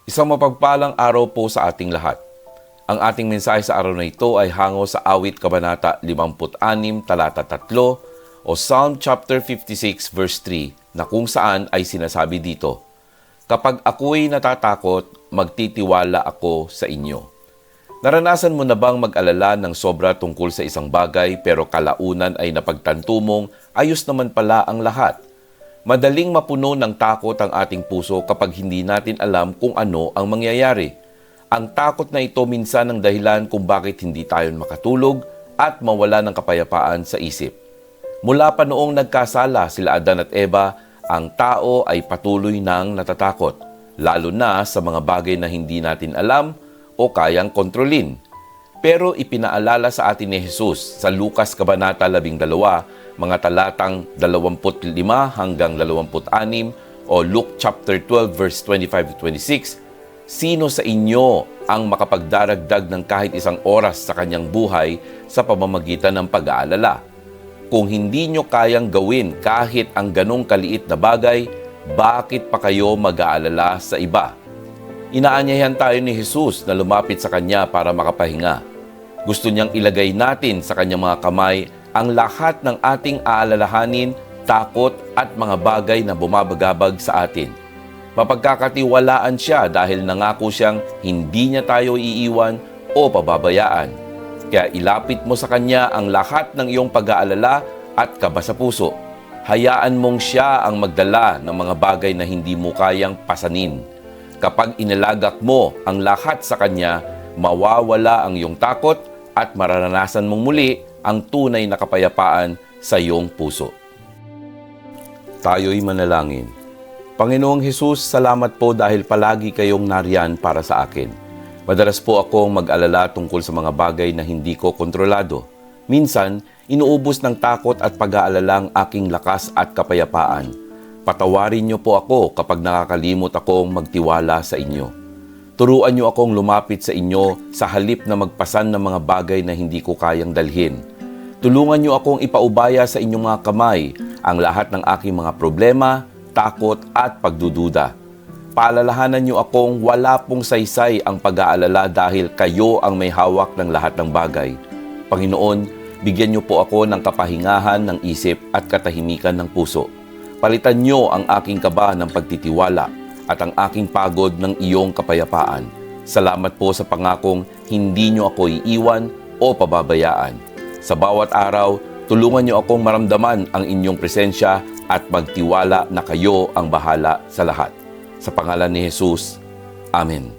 Isang mapagpalang araw po sa ating lahat. Ang ating mensahe sa araw na ito ay hango sa Awit Kabanata 56, talata 3 o Psalm chapter 56 verse 3 na kung saan ay sinasabi dito, "Kapag ako'y natatakot, magtitiwala ako sa inyo." Naranasan mo na bang mag-alala ng sobra tungkol sa isang bagay pero kalaunan ay napagtanto mong ayos naman pala ang lahat? Madaling mapuno ng takot ang ating puso kapag hindi natin alam kung ano ang mangyayari. Ang takot na ito minsan ang dahilan kung bakit hindi tayo makatulog at mawala ng kapayapaan sa isip. Mula pa noong nagkasala sila Adan at Eva, ang tao ay patuloy nang natatakot, lalo na sa mga bagay na hindi natin alam o kayang kontrolin. Pero ipinaalala sa atin ni Jesus sa Lucas Kabanata 12, mga talatang 25 hanggang 26 o Luke chapter 12 verse 25 to 26, sino sa inyo ang makapagdaragdag ng kahit isang oras sa kanyang buhay sa pamamagitan ng pag-aalala? Kung hindi nyo kayang gawin kahit ang ganong kaliit na bagay, bakit pa kayo mag-aalala sa iba? Inaanyayahan tayo ni Jesus na lumapit sa Kanya para makapahinga. Gusto niyang ilagay natin sa Kanyang mga kamay ang lahat ng ating aalalahanin, takot at mga bagay na bumabagabag sa atin. Mapagkakatiwalaan siya dahil nangako siyang hindi niya tayo iiwan o pababayaan. Kaya ilapit mo sa Kanya ang lahat ng iyong pag-aalala at kaba sa puso. Hayaan mong siya ang magdala ng mga bagay na hindi mo kayang pasanin. Kapag inilagak mo ang lahat sa Kanya, mawawala ang iyong takot at mararanasan mong muli ang tunay na kapayapaan sa iyong puso. Tayo'y manalangin. Panginoong Hesus, salamat po dahil palagi kayong nariyan para sa akin. Madalas po akong mag-alala tungkol sa mga bagay na hindi ko kontrolado. Minsan, inuubos ng takot at pag-aalala ang aking lakas at kapayapaan. Patawarin niyo po ako kapag nakakalimot akong magtiwala sa inyo. Turuan niyo akong lumapit sa inyo sa halip na magpasan ng mga bagay na hindi ko kayang dalhin. Tulungan niyo akong ipaubaya sa inyong mga kamay ang lahat ng aking mga problema, takot at pagdududa. Paalalahanan niyo akong wala pong saysay ang pag-aalala dahil kayo ang may hawak ng lahat ng bagay. Panginoon, bigyan niyo po ako ng kapahingahan ng isip at katahimikan ng puso. Palitan niyo ang aking kaba ng pagtitiwala at ang aking pagod ng iyong kapayapaan. Salamat po sa pangakong hindi niyo ako iiwan o pababayaan. Sa bawat araw, tulungan niyo akong maramdaman ang inyong presensya at magtiwala na kayo ang bahala sa lahat. Sa pangalan ni Jesus, Amen.